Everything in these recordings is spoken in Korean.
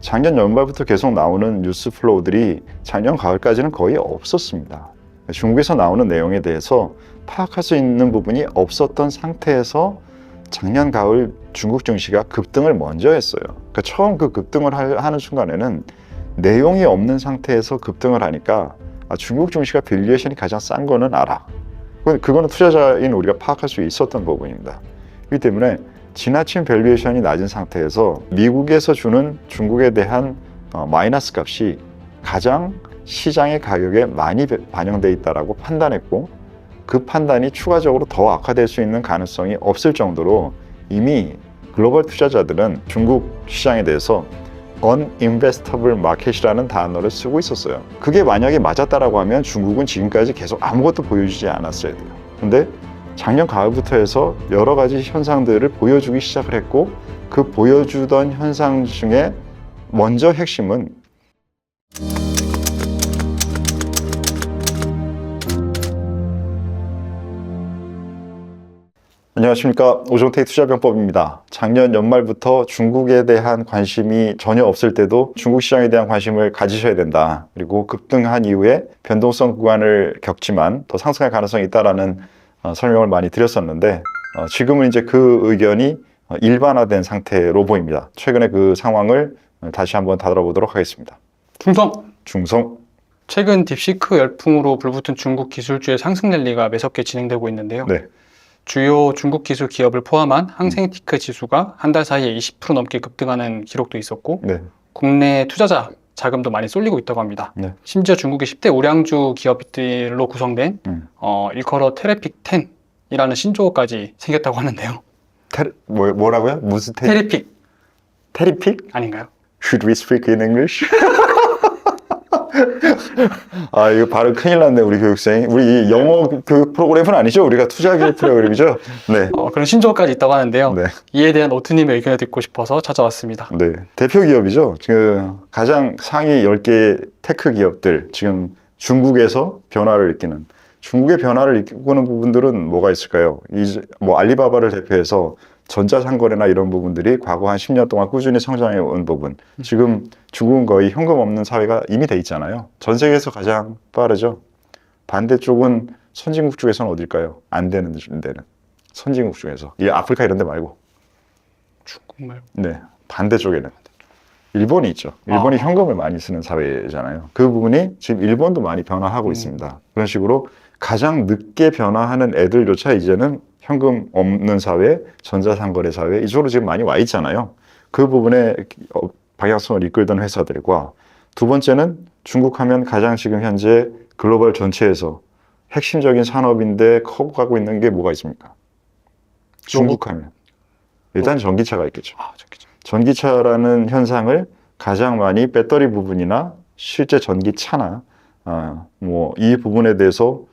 작년 연말부터 계속 나오는 뉴스 플로우들이 작년 가을까지는 거의 없었습니다. 중국에서 나오는 내용에 대해서 파악할 수 있는 부분이 없었던 상태에서 작년 가을 중국 증시가 급등을 먼저 했어요. 그러니까 처음 그 급등을 하는 순간에는 내용이 없는 상태에서 급등을 하니까 중국 증시가 밸류에이션이 가장 싼 거는 알아. 그거는 투자자인 우리가 파악할 수 있었던 부분입니다. 그렇기 때문에 지나친 밸류에이션이 낮은 상태에서 미국에서 주는 중국에 대한 마이너스 값이 가장 시장의 가격에 많이 반영돼 있다고 판단했고, 그 판단이 추가적으로 더 악화될 수 있는 가능성이 없을 정도로 이미 글로벌 투자자들은 중국 시장에 대해서 uninvestable market이라는 단어를 쓰고 있었어요. 그게 만약에 맞았다라고 하면 중국은 지금까지 계속 아무것도 보여주지 않았어야 돼요. 근데 작년 가을부터 해서 여러 가지 현상들을 보여주기 시작을 했고, 그 보여주던 현상 중에 먼저 핵심은 안녕하십니까, 오종택 투자병법입니다. 작년 연말부터 중국에 대한 관심이 전혀 없을 때도 중국 시장에 대한 관심을 가지셔야 된다. 그리고 급등한 이후에 변동성 구간을 겪지만 더 상승할 가능성이 있다라는 설명을 많이 드렸었는데, 지금은 이제 그 의견이 일반화된 상태로 보입니다. 최근에 그 상황을 다시 한번 다뤄보도록 하겠습니다. 중성. 최근 딥시크 열풍으로 불붙은 중국 기술주의 상승 랠리가 매섭게 진행되고 있는데요. 네. 주요 중국 기술 기업을 포함한 항생테크 지수가 한 달 사이에 20% 넘게 급등하는 기록도 있었고, 네. 국내 투자자 자금도 많이 쏠리고 있다고 합니다. 네. 심지어 중국의 10대 우량주 기업들로 구성된 일컬어 테레픽 10이라는 신조어까지 생겼다고 하는데요. 뭐라고요? 무슨 테레픽 테리픽? 아닌가요? Should we speak in English? 이거 발음 큰일 났네, 우리 교육생이. 우리 영어 교육 프로그램은 아니죠? 우리가 투자 교육 프로그램이죠? 네. 그런 신조어까지 있다고 하는데요. 네. 이에 대한 오투님의 의견을 듣고 싶어서 찾아왔습니다. 네. 대표 기업이죠. 가장 상위 10개 테크 기업들, 지금 중국에서 변화를 일으키는, 중국의 변화를 이끄는 부분들은 뭐가 있을까요? 알리바바를 대표해서 전자상거래나 이런 부분들이 과거 한 10년 동안 꾸준히 성장해 온 부분. 지금 중국은 거의 현금 없는 사회가 이미 돼 있잖아요. 전 세계에서 가장 빠르죠. 반대쪽은 선진국 중에서는 어딜까요? 안 되는 데는. 선진국 중에서. 이 아프리카 이런 데 말고. 중국 말고. 네. 반대쪽에는 일본이 있죠. 일본이 현금을 많이 쓰는 사회잖아요. 그 부분이 지금 일본도 많이 변화하고 있습니다. 그런 식으로 가장 늦게 변화하는 애들조차 이제는 현금 없는 사회, 전자상거래 사회, 이쪽으로 지금 많이 와 있잖아요. 그 부분에 방향성을 이끌던 회사들과, 두 번째는 중국 하면 가장 지금 현재 글로벌 전체에서 핵심적인 산업인데 커가고 있는 게 뭐가 있습니까? 중국 하면 일단 전기차가 있겠죠. 전기차라는 현상을 가장 많이 배터리 부분이나 실제 전기차나 이 부분에 대해서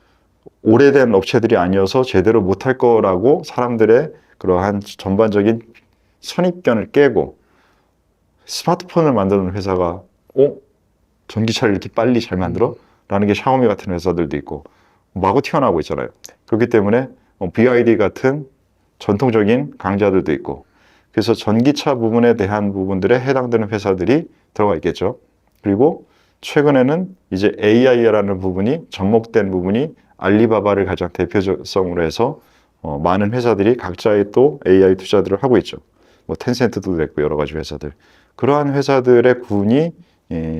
오래된 업체들이 아니어서 제대로 못할 거라고 사람들의 그러한 전반적인 선입견을 깨고, 스마트폰을 만드는 회사가 전기차를 이렇게 빨리 잘 만들어? 라는 게 샤오미 같은 회사들도 있고 마구 튀어나오고 있잖아요. 그렇기 때문에 BYD 같은 전통적인 강자들도 있고, 그래서 전기차 부분에 대한 부분들에 해당되는 회사들이 들어가 있겠죠. 그리고 최근에는 이제 AI라는 부분이 접목된 부분이 알리바바를 가장 대표성으로 해서 많은 회사들이 각자의 또 AI 투자들을 하고 있죠. 텐센트도 됐고 여러 가지 회사들. 그러한 회사들의 군이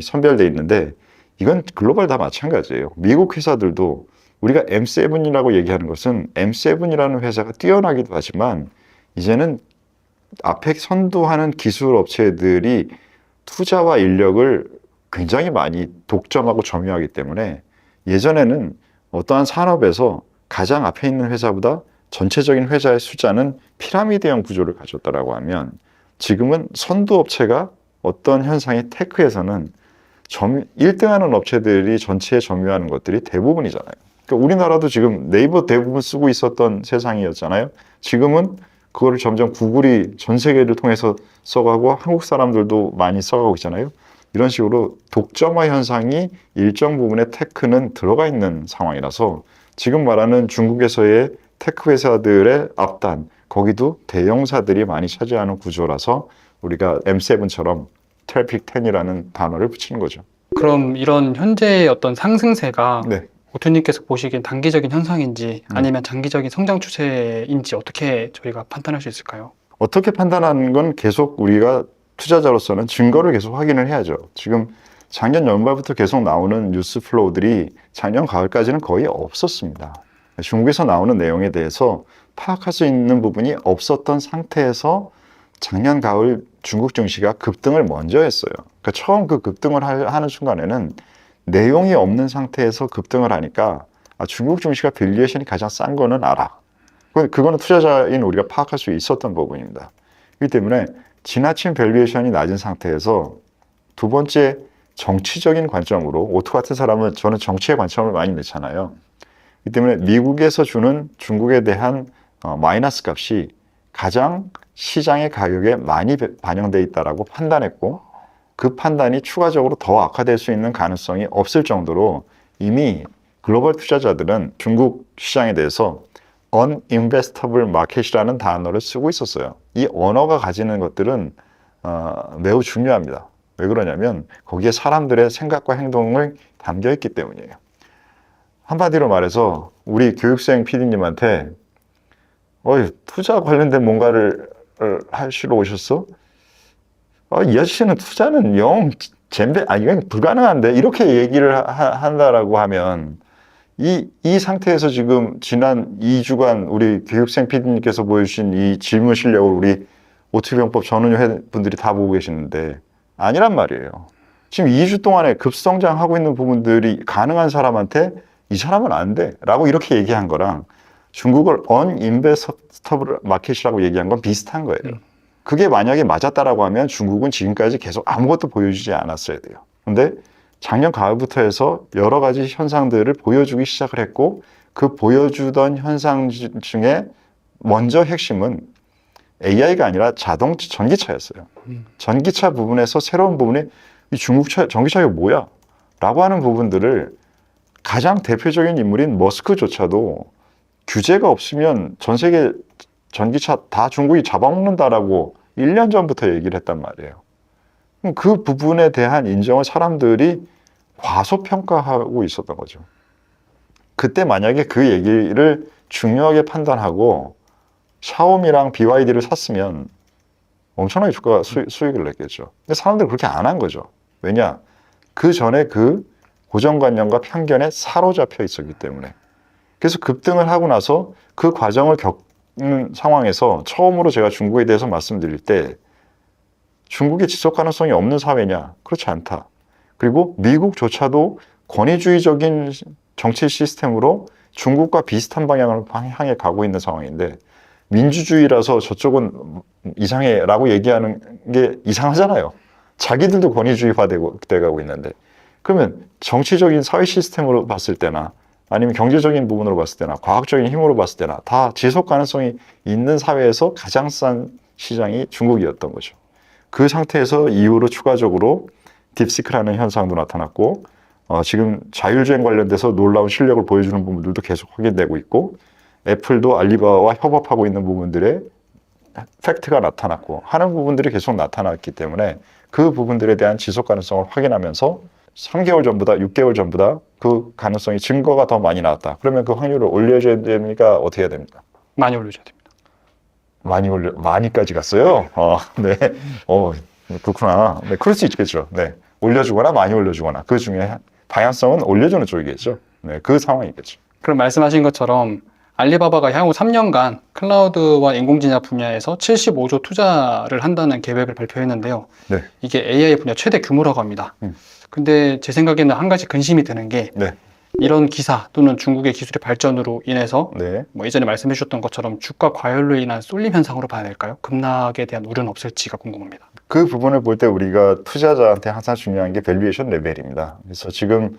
선별되어 있는데, 이건 글로벌 다 마찬가지예요. 미국 회사들도 우리가 M7이라고 얘기하는 것은 M7이라는 회사가 뛰어나기도 하지만, 이제는 앞에 선도하는 기술 업체들이 투자와 인력을 굉장히 많이 독점하고 점유하기 때문에, 예전에는 어떠한 산업에서 가장 앞에 있는 회사보다 전체적인 회사의 숫자는 피라미드형 구조를 가졌다라고 하면, 지금은 선도업체가 어떤 현상이 테크에서는 1등하는 업체들이 전체에 점유하는 것들이 대부분이잖아요. 그러니까 우리나라도 지금 네이버 대부분 쓰고 있었던 세상이었잖아요. 지금은 그거를 점점 구글이 전 세계를 통해서 써가고 한국 사람들도 많이 써가고 있잖아요. 이런 식으로 독점화 현상이 일정 부분의 테크는 들어가 있는 상황이라서, 지금 말하는 중국에서의 테크 회사들의 앞단, 거기도 대형사들이 많이 차지하는 구조라서 우리가 M7처럼 트래픽 10이라는 단어를 붙이는 거죠. 그럼 이런 현재의 어떤 상승세가 네. 오투님께서 보시기엔 단기적인 현상인지 아니면 장기적인 성장 추세인지 어떻게 저희가 판단할 수 있을까요? 어떻게 판단하는 건 계속 우리가 투자자로서는 증거를 계속 확인을 해야죠. 지금 작년 연말부터 계속 나오는 뉴스 플로우들이 작년 가을까지는 거의 없었습니다. 중국에서 나오는 내용에 대해서 파악할 수 있는 부분이 없었던 상태에서 작년 가을 중국 증시가 급등을 먼저 했어요. 그러니까 처음 그 급등을 하는 순간에는 내용이 없는 상태에서 급등을 하니까 중국 증시가 밸류에이션이 가장 싼 거는 알아. 그거는 투자자인 우리가 파악할 수 있었던 부분입니다. 그렇기 때문에 지나친 밸류에이션이 낮은 상태에서 두 번째 정치적인 관점으로 오토 같은 사람은 저는 정치의 관점을 많이 넣잖아요. 그렇기 때문에 미국에서 주는 중국에 대한 마이너스 값이 가장 시장의 가격에 많이 반영되어 있다고 판단했고 그 판단이 추가적으로 더 악화될 수 있는 가능성이 없을 정도로 이미 글로벌 투자자들은 중국 시장에 대해서 uninvestable market이라는 단어를 쓰고 있었어요. 이 언어가 가지는 것들은 매우 중요합니다. 왜 그러냐면 거기에 사람들의 생각과 행동을 담겨 있기 때문이에요. 한마디로 말해서 우리 교육생 PD님한테 투자 관련된 뭔가를 하시러 오셨어? 이 아저씨는 투자는 영 잼배, 이건 불가능한데 이렇게 얘기를 한다라고 하면 이 상태에서 지금 지난 2주간 우리 교육생 PD님께서 보여주신 이 질문 실력을 우리 오투병법 전문회 분들이 다 보고 계시는데 아니란 말이에요. 지금 2주 동안에 급성장하고 있는 부분들이 가능한 사람한테 이 사람은 안 돼 라고 이렇게 얘기한 거랑 중국을 uninvestable market이라고 얘기한 건 비슷한 거예요. 그게 만약에 맞았다라고 하면 중국은 지금까지 계속 아무것도 보여주지 않았어야 돼요. 근데 작년 가을부터 해서 여러 가지 현상들을 보여주기 시작을 했고 그 보여주던 현상 중에 먼저 핵심은 AI가 아니라 전기차였어요. 전기차 부분에서 새로운 부분이 이 중국 전기차가 뭐야? 라고 하는 부분들을 가장 대표적인 인물인 머스크조차도 규제가 없으면 전 세계 전기차 다 중국이 잡아먹는다라고 1년 전부터 얘기를 했단 말이에요. 그 부분에 대한 인정을 사람들이 과소평가하고 있었던 거죠. 그때 만약에 그 얘기를 중요하게 판단하고 샤오미랑 BYD를 샀으면 엄청나게 주가 수익을 냈겠죠. 근데 사람들이 그렇게 안 한 거죠. 왜냐? 그 전에 그 고정관념과 편견에 사로잡혀 있었기 때문에. 그래서 급등을 하고 나서 그 과정을 겪는 상황에서 처음으로 제가 중국에 대해서 말씀드릴 때 중국의 지속 가능성이 없는 사회냐? 그렇지 않다. 그리고 미국조차도 권위주의적인 정치 시스템으로 중국과 비슷한 방향을 향해 가고 있는 상황인데 민주주의라서 저쪽은 이상해라고 얘기하는 게 이상하잖아요. 자기들도 권위주의화 돼가고 있는데 그러면 정치적인 사회 시스템으로 봤을 때나 아니면 경제적인 부분으로 봤을 때나 과학적인 힘으로 봤을 때나 다 지속 가능성이 있는 사회에서 가장 싼 시장이 중국이었던 거죠. 그 상태에서 이후로 추가적으로 딥시크라는 현상도 나타났고 지금 자율주행 관련돼서 놀라운 실력을 보여주는 부분들도 계속 확인되고 있고 애플도 알리바바와 협업하고 있는 부분들의 팩트가 나타났고 하는 부분들이 계속 나타났기 때문에 그 부분들에 대한 지속 가능성을 확인하면서 3개월 전보다 6개월 전보다 그 가능성이 증거가 더 많이 나왔다. 그러면 그 확률을 올려줘야 됩니까? 어떻게 해야 됩니까? 많이 올려줘야 됩니다. 많이까지 갔어요? 네. 그렇구나. 네, 그럴 수 있겠죠. 네. 올려주거나 많이 올려주거나 그 중에 방향성은 올려주는 쪽이겠죠. 네, 그 상황이겠죠. 그럼 말씀하신 것처럼 알리바바가 향후 3년간 클라우드와 인공지능 분야에서 75조 투자를 한다는 계획을 발표했는데요. 네. 이게 AI 분야 최대 규모라고 합니다. 근데 제 생각에는 한 가지 근심이 드는 게 네. 이런 기사 또는 중국의 기술의 발전으로 인해서 네. 뭐 예전에 말씀해 주셨던 것처럼 주가 과열로 인한 쏠림 현상으로 봐야 될까요? 급락에 대한 우려는 없을지가 궁금합니다. 그 부분을 볼 때 우리가 투자자한테 항상 중요한 게 밸류에이션 레벨입니다. 그래서 지금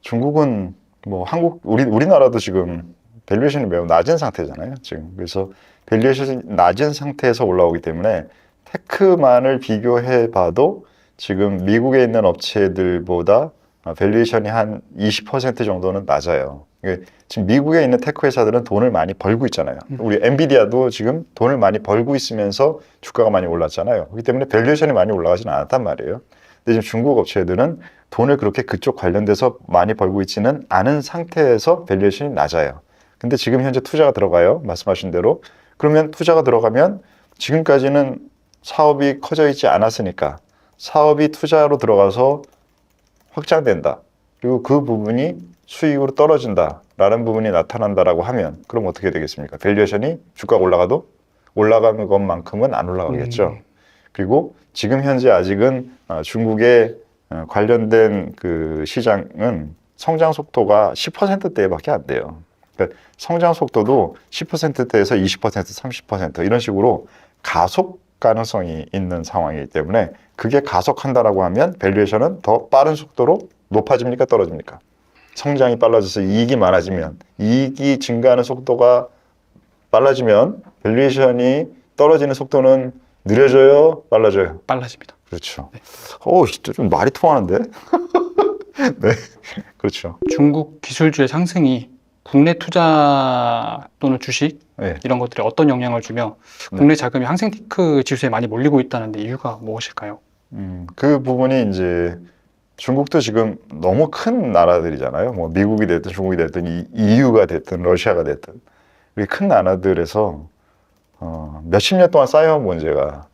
중국은 뭐 우리나라도 지금 밸류에이션이 매우 낮은 상태잖아요. 지금 그래서 밸류에이션이 낮은 상태에서 올라오기 때문에 테크만을 비교해봐도 지금 미국에 있는 업체들보다 밸류에이션이 한 20% 정도는 낮아요. 지금 미국에 있는 테크 회사들은 돈을 많이 벌고 있잖아요. 우리 엔비디아도 지금 돈을 많이 벌고 있으면서 주가가 많이 올랐잖아요. 그렇기 때문에 밸류에이션이 많이 올라가지는 않았단 말이에요. 근데 지금 중국 업체들은 돈을 그렇게 그쪽 관련돼서 많이 벌고 있지는 않은 상태에서 밸류에이션이 낮아요. 근데 지금 현재 투자가 들어가요. 말씀하신 대로. 그러면 투자가 들어가면 지금까지는 사업이 커져 있지 않았으니까 사업이 투자로 들어가서 확장된다. 그리고 그 부분이 수익으로 떨어진다라는 부분이 나타난다라고 하면 그럼 어떻게 되겠습니까? 밸류에이션이 주가가 올라가도 올라가는 것만큼은 안 올라가겠죠. 그리고 지금 현재 아직은 중국의 관련된 그 시장은 성장 속도가 10%대밖에 안 돼요. 그러니까 성장 속도도 10%대에서 20%, 30% 이런 식으로 가속 가능성이 있는 상황이기 때문에 그게 가속한다라고 하면 밸류에이션은 더 빠른 속도로 높아집니까? 떨어집니까? 성장이 빨라져서 이익이 많아지면 이익이 증가하는 속도가 빨라지면 밸류에이션이 떨어지는 속도는 느려져요? 빨라져요? 빨라집니다. 그렇죠. 진짜 좀 말이 통하는데? 네, 그렇죠. 중국 기술주의 상승이 국내 투자 또는 주식 네. 이런 것들에 어떤 영향을 주며 국내 자금이 항생테크 지수에 많이 몰리고 있다는데 이유가 무엇일까요? 그 부분이 이제 중국도 지금 너무 큰 나라들이잖아요. 뭐 미국이 됐든 중국이 됐든 EU가 됐든 러시아가 됐든 이렇게 큰 나라들에서 몇십 년 동안 쌓여온 문제가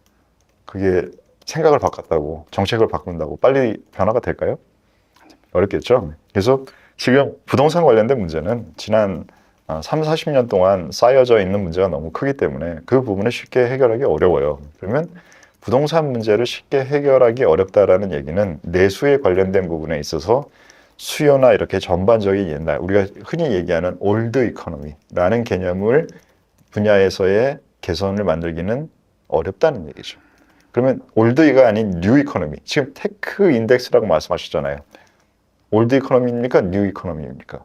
그게 생각을 바꿨다고 정책을 바꾼다고 빨리 변화가 될까요? 어렵겠죠. 그래서 지금 부동산 관련된 문제는 지난 3, 40년 동안 쌓여져 있는 문제가 너무 크기 때문에 그 부분을 쉽게 해결하기 어려워요. 그러면 부동산 문제를 쉽게 해결하기 어렵다라는 얘기는 내수에 관련된 부분에 있어서 수요나 이렇게 전반적인 옛날 우리가 흔히 얘기하는 올드 이코노미라는 개념을 분야에서의 개선을 만들기는 어렵다는 얘기죠. 그러면 올드가 아닌 뉴 이코노미, 지금 테크 인덱스라고 말씀하셨잖아요. 올드 이코노미입니까? 뉴 이코노미입니까?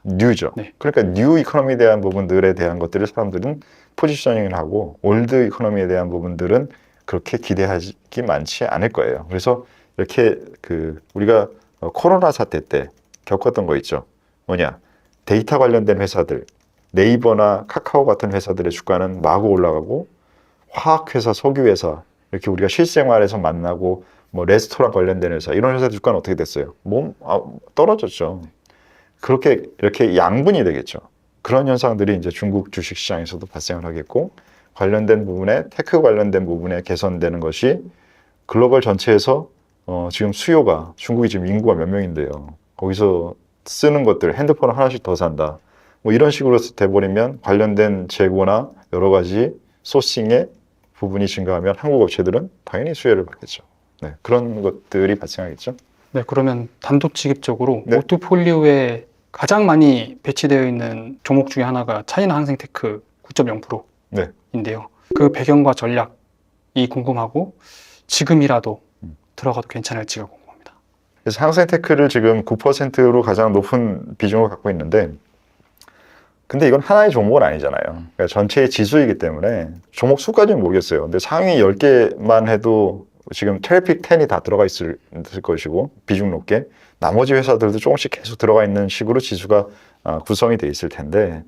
뉴죠. 네. 그러니까 뉴 이코노미에 대한 부분들에 대한 것들을 사람들은 포지셔닝을 하고 올드 이코노미에 대한 부분들은 그렇게 기대하기 많지 않을 거예요. 그래서 이렇게 우리가 코로나 사태 때 겪었던 거 있죠. 뭐냐? 데이터 관련된 회사들, 네이버나 카카오 같은 회사들의 주가는 마구 올라가고 화학회사, 석유회사 이렇게 우리가 실생활에서 만나고 뭐 레스토랑 관련된 회사 이런 회사 주가는 어떻게 됐어요? 떨어졌죠. 그렇게 이렇게 양분이 되겠죠. 그런 현상들이 이제 중국 주식시장에서도 발생을 하겠고 관련된 부분에 테크 관련된 부분에 개선되는 것이 글로벌 전체에서 지금 수요가 중국이 지금 인구가 몇 명인데요. 거기서 쓰는 것들 핸드폰을 하나씩 더 산다. 뭐 이런 식으로 돼버리면 관련된 재고나 여러 가지 소싱의 부분이 증가하면 한국 업체들은 당연히 수혜를 받겠죠. 네, 그런 것들이 발생하겠죠. 네, 그러면 단도직입적으로 네. 포트폴리오에 가장 많이 배치되어 있는 종목 중에 하나가 차이나 항생테크 9.0%인데요. 네. 그 배경과 전략이 궁금하고 지금이라도 들어가도 괜찮을지가 궁금합니다. 그래서 항생테크를 지금 9%로 가장 높은 비중을 갖고 있는데 근데 이건 하나의 종목은 아니잖아요. 그러니까 전체의 지수이기 때문에 종목 수까지는 모르겠어요. 근데 상위 10개만 해도 지금 트래픽 10이 다 들어가 있을 것이고 비중 높게 나머지 회사들도 조금씩 계속 들어가 있는 식으로 지수가 구성이 돼 있을 텐데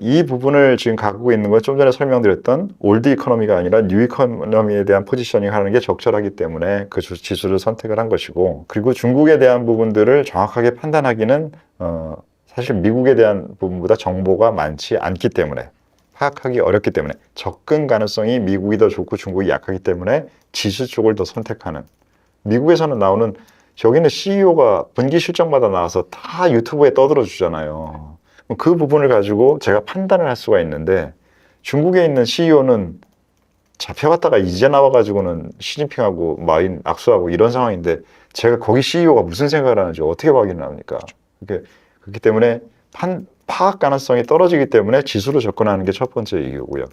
이 부분을 지금 갖고 있는 건 좀 전에 설명드렸던 올드 이코노미가 아니라 뉴 이코노미에 대한 포지셔닝 하는 게 적절하기 때문에 그 지수를 선택을 한 것이고 그리고 중국에 대한 부분들을 정확하게 판단하기는 사실 미국에 대한 부분보다 정보가 많지 않기 때문에 파악하기 어렵기 때문에 접근 가능성이 미국이 더 좋고 중국이 약하기 때문에 지수 쪽을 더 선택하는 미국에서는 나오는 여기는 CEO가 분기 실적마다 나와서 다 유튜브에 떠들어 주잖아요. 그 부분을 가지고 제가 판단을 할 수가 있는데 중국에 있는 CEO는 잡혀갔다가 이제 나와가지고는 시진핑하고 마인 악수하고 이런 상황인데 제가 거기 CEO가 무슨 생각을 하는지 어떻게 확인을 합니까? 그렇기 때문에 파악 가능성이 떨어지기 때문에 지수로 접근하는 게 첫 번째 이유고요.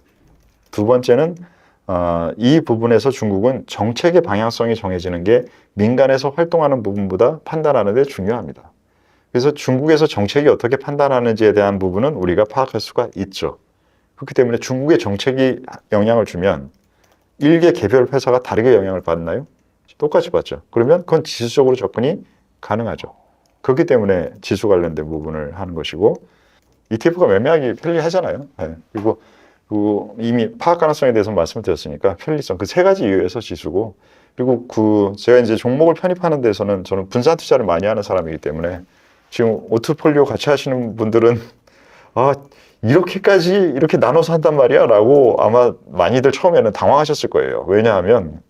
두 번째는 이 부분에서 중국은 정책의 방향성이 정해지는 게 민간에서 활동하는 부분보다 판단하는 데 중요합니다. 그래서 중국에서 정책이 어떻게 판단하는지에 대한 부분은 우리가 파악할 수가 있죠. 그렇기 때문에 중국의 정책이 영향을 주면 일개 개별 회사가 다르게 영향을 받나요? 똑같이 받죠. 그러면 그건 지수적으로 접근이 가능하죠. 그렇기 때문에 지수 관련된 부분을 하는 것이고, ETF가 매매하기 편리하잖아요. 네. 그리고 이미 파악 가능성에 대해서 말씀을 드렸으니까 편리성, 그 세 가지 이유에서 지수고, 그리고 제가 이제 종목을 편입하는 데서는 저는 분산 투자를 많이 하는 사람이기 때문에 지금 오트폴리오 같이 하시는 분들은 이렇게까지 이렇게 나눠서 한단 말이야? 라고 아마 많이들 처음에는 당황하셨을 거예요. 왜냐하면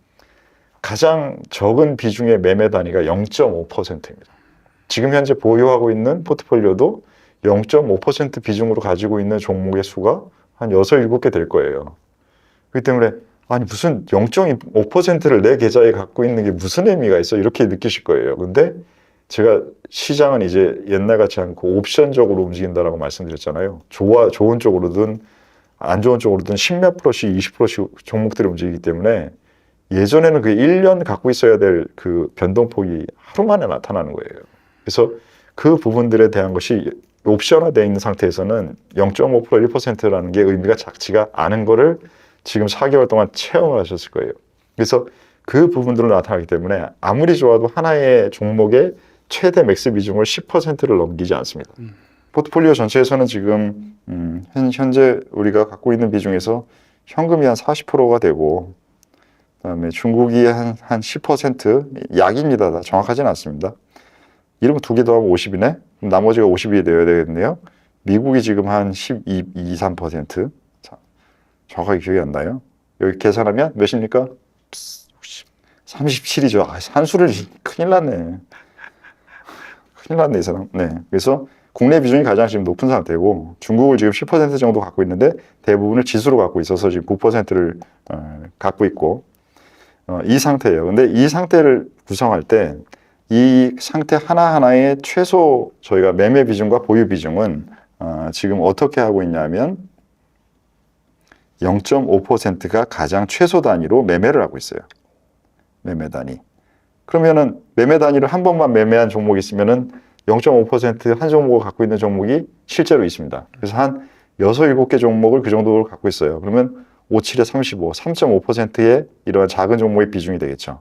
가장 적은 비중의 매매 단위가 0.5%입니다. 지금 현재 보유하고 있는 포트폴리오도 0.5% 비중으로 가지고 있는 종목의 수가 한 6, 7개 될 거예요. 그렇기 때문에 아니 무슨 0.5%를 내 계좌에 갖고 있는 게 무슨 의미가 있어? 이렇게 느끼실 거예요. 근데 제가 시장은 이제 옛날 같지 않고 옵션적으로 움직인다라고 말씀드렸잖아요. 좋은 쪽으로든 안 좋은 쪽으로든 10몇 %씩 20%씩 종목들이 움직이기 때문에 예전에는 그 1년 갖고 있어야 될 그 변동폭이 하루 만에 나타나는 거예요. 그래서 그 부분들에 대한 것이 옵션화되어 있는 상태에서는 0.5% 1%라는 게 의미가 작지가 않은 거를 지금 4개월 동안 체험을 하셨을 거예요. 그래서 그 부분들로 나타나기 때문에 아무리 좋아도 하나의 종목의 최대 맥스 비중을 10%를 넘기지 않습니다. 포트폴리오 전체에서는 지금 현재 우리가 갖고 있는 비중에서 현금이 한 40%가 되고, 그다음에 중국이 한 10%, 약입니다. 다 정확하지는 않습니다. 이러면 두 개 더하면 50이네? 나머지가 50이 되어야 되겠네요. 미국이 지금 한 12, 3%. 자, 정확하게 기억이 안 나요. 여기 계산하면 몇입니까? 37이죠. 산수를 큰일 났네. 큰일 났네, 이 사람. 네. 그래서 국내 비중이 가장 지금 높은 상태고, 중국을 지금 10% 정도 갖고 있는데 대부분을 지수로 갖고 있어서 지금 9%를 갖고 있고, 이 상태예요. 근데 이 상태를 구성할 때 이 상태 하나하나의 최소 저희가 매매 비중과 보유 비중은 지금 어떻게 하고 있냐면 0.5%가 가장 최소 단위로 매매를 하고 있어요. 매매 단위. 그러면은 매매 단위를 한 번만 매매한 종목이 있으면은 0.5%한 종목을 갖고 있는 종목이 실제로 있습니다. 그래서 한 6, 7개 종목을 그 정도를 갖고 있어요. 그러면 5, 7에 35, 3.5%의 이러한 작은 종목의 비중이 되겠죠.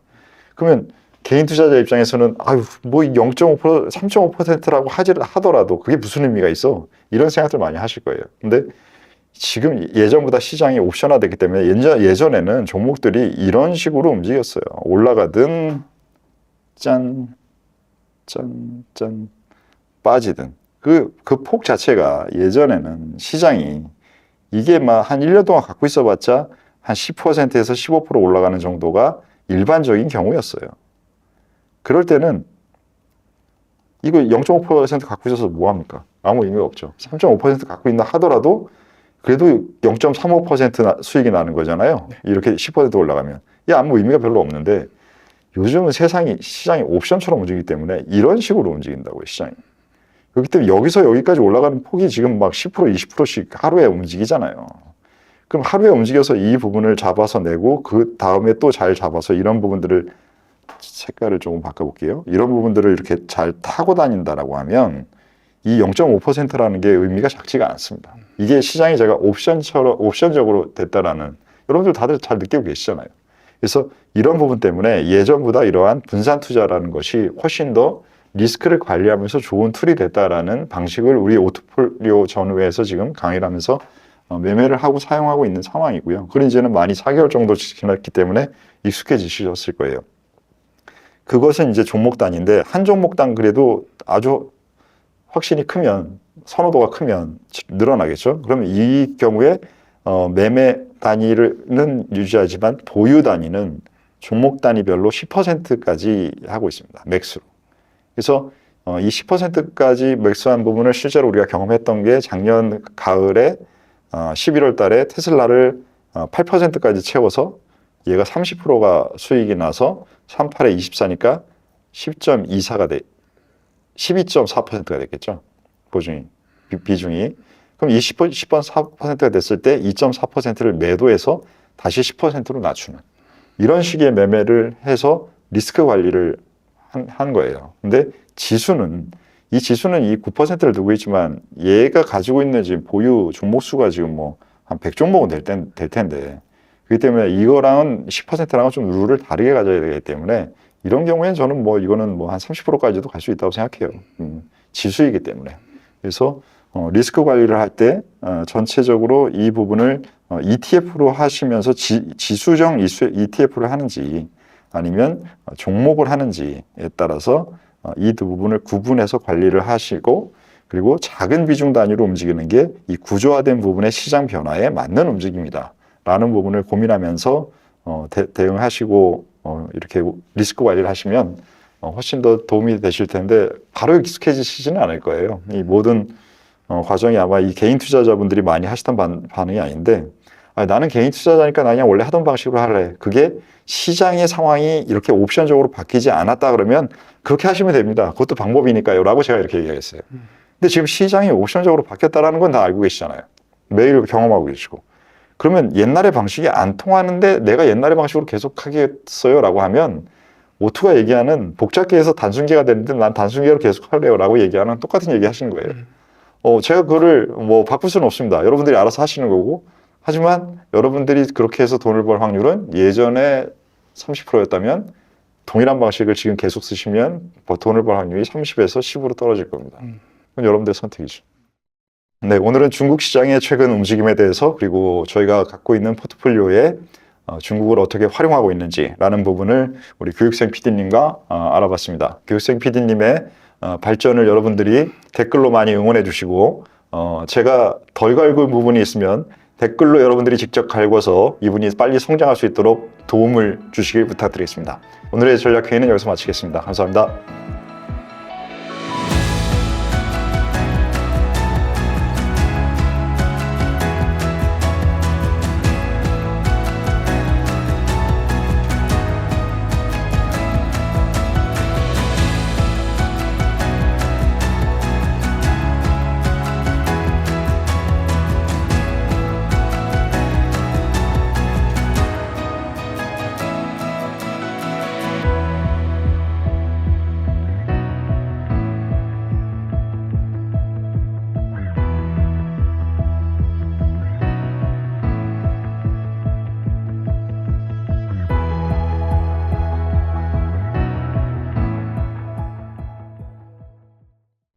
그러면 개인 투자자 입장에서는 뭐 0.5%, 3.5%라고 하더라도 그게 무슨 의미가 있어? 이런 생각들 많이 하실 거예요. 근데 지금 예전보다 시장이 옵션화됐기 때문에 예전에는 종목들이 이런 식으로 움직였어요. 올라가든 짠 빠지든 그 폭 자체가 예전에는 시장이 이게 막 한 1년 동안 갖고 있어봤자 한 10%에서 15% 올라가는 정도가 일반적인 경우였어요. 그럴 때는 이거 0.5% 갖고 있어서 뭐합니까? 아무 의미가 없죠. 3.5% 갖고 있나 하더라도 그래도 0.35% 수익이 나는 거잖아요. 이렇게 10% 올라가면. 아무 의미가 별로 없는데 요즘은 시장이 옵션처럼 움직이기 때문에 이런 식으로 움직인다고요, 시장이. 그렇기 때문에 여기서 여기까지 올라가는 폭이 지금 막 10%, 20%씩 하루에 움직이잖아요. 그럼 하루에 움직여서 이 부분을 잡아서 내고 그 다음에 또 잘 잡아서 이런 부분들을 색깔을 조금 바꿔볼게요. 이런 부분들을 이렇게 잘 타고 다닌다라고 하면 이 0.5%라는 게 의미가 작지가 않습니다. 이게 시장이 제가 옵션적으로 됐다라는 여러분들 다들 잘 느끼고 계시잖아요. 그래서 이런 부분 때문에 예전보다 이러한 분산 투자라는 것이 훨씬 더 리스크를 관리하면서 좋은 툴이 됐다라는 방식을 우리 오토폴리오 전후에서 지금 강의를 하면서 매매를 하고 사용하고 있는 상황이고요. 그리고 이제는 많이 4개월 정도 지났기 때문에 익숙해지셨을 거예요. 그것은 이제 종목 단위인데 한 종목당 그래도 아주 확신이 크면 선호도가 크면 늘어나겠죠. 그러면 이 경우에 매매 단위는 유지하지만 보유 단위는 종목 단위별로 10%까지 하고 있습니다. 맥스로. 그래서 이 10%까지 맥스한 부분을 실제로 우리가 경험했던 게 작년 가을에 11월 달에 테슬라를 8%까지 채워서 얘가 30%가 수익이 나서 38에 24니까 10.24가 12.4%가 됐겠죠. 비중이. 그럼 이 10.4%가 됐을 때 2.4%를 매도해서 다시 10%로 낮추는 이런 식의 매매를 해서 리스크 관리를 한 거예요. 근데 이 지수는 이 9%를 두고 있지만 얘가 가지고 있는 지금 보유 종목 수가 지금 뭐 한 100종목은 될 텐데 그렇기 때문에 이거랑은 10%랑은 좀 룰을 다르게 가져야 되기 때문에 이런 경우에는 저는 뭐 이거는 뭐 한 30%까지도 갈 수 있다고 생각해요. 지수이기 때문에. 그래서 리스크 관리를 할 때 전체적으로 이 부분을 ETF로 하시면서 지수정 ETF를 하는지 아니면 종목을 하는지에 따라서 이 두 부분을 구분해서 관리를 하시고, 그리고 작은 비중 단위로 움직이는 게 이 구조화된 부분의 시장 변화에 맞는 움직임이다 라는 부분을 고민하면서 대응하시고 이렇게 리스크 관리를 하시면 훨씬 더 도움이 되실 텐데, 바로 익숙해지시지는 않을 거예요. 이 모든 과정이 아마 이 개인 투자자분들이 많이 하시던 반응이 아닌데, 나는 개인 투자자니까 나 그냥 원래 하던 방식으로 할래. 그게 시장의 상황이 이렇게 옵션적으로 바뀌지 않았다 그러면 그렇게 하시면 됩니다. 그것도 방법이니까요 라고 제가 이렇게 얘기하겠어요. 근데 지금 시장이 옵션적으로 바뀌었다는 건 다 알고 계시잖아요. 매일 경험하고 계시고. 그러면 옛날의 방식이 안 통하는데 내가 옛날의 방식으로 계속 하겠어요 라고 하면, 오투가 얘기하는 복잡계에서 단순계가 되는데 난 단순계로 계속 할래요 라고 얘기하는 똑같은 얘기 하시는 거예요. 제가 그거를 뭐 바꿀 수는 없습니다. 여러분들이 알아서 하시는 거고, 하지만 여러분들이 그렇게 해서 돈을 벌 확률은 예전에 30%였다면 동일한 방식을 지금 계속 쓰시면 돈을 벌 확률이 30에서 10으로 떨어질 겁니다. 그건 여러분들의 선택이죠. 네, 오늘은 중국 시장의 최근 움직임에 대해서, 그리고 저희가 갖고 있는 포트폴리오에 중국을 어떻게 활용하고 있는지라는 부분을 우리 교육생 PD님과 알아봤습니다. 교육생 PD님의 발전을 여러분들이 댓글로 많이 응원해 주시고, 제가 덜 갈군 부분이 있으면 댓글로 여러분들이 직접 갈궈서 이분이 빨리 성장할 수 있도록 도움을 주시길 부탁드리겠습니다. 오늘의 전략회의는 여기서 마치겠습니다. 감사합니다.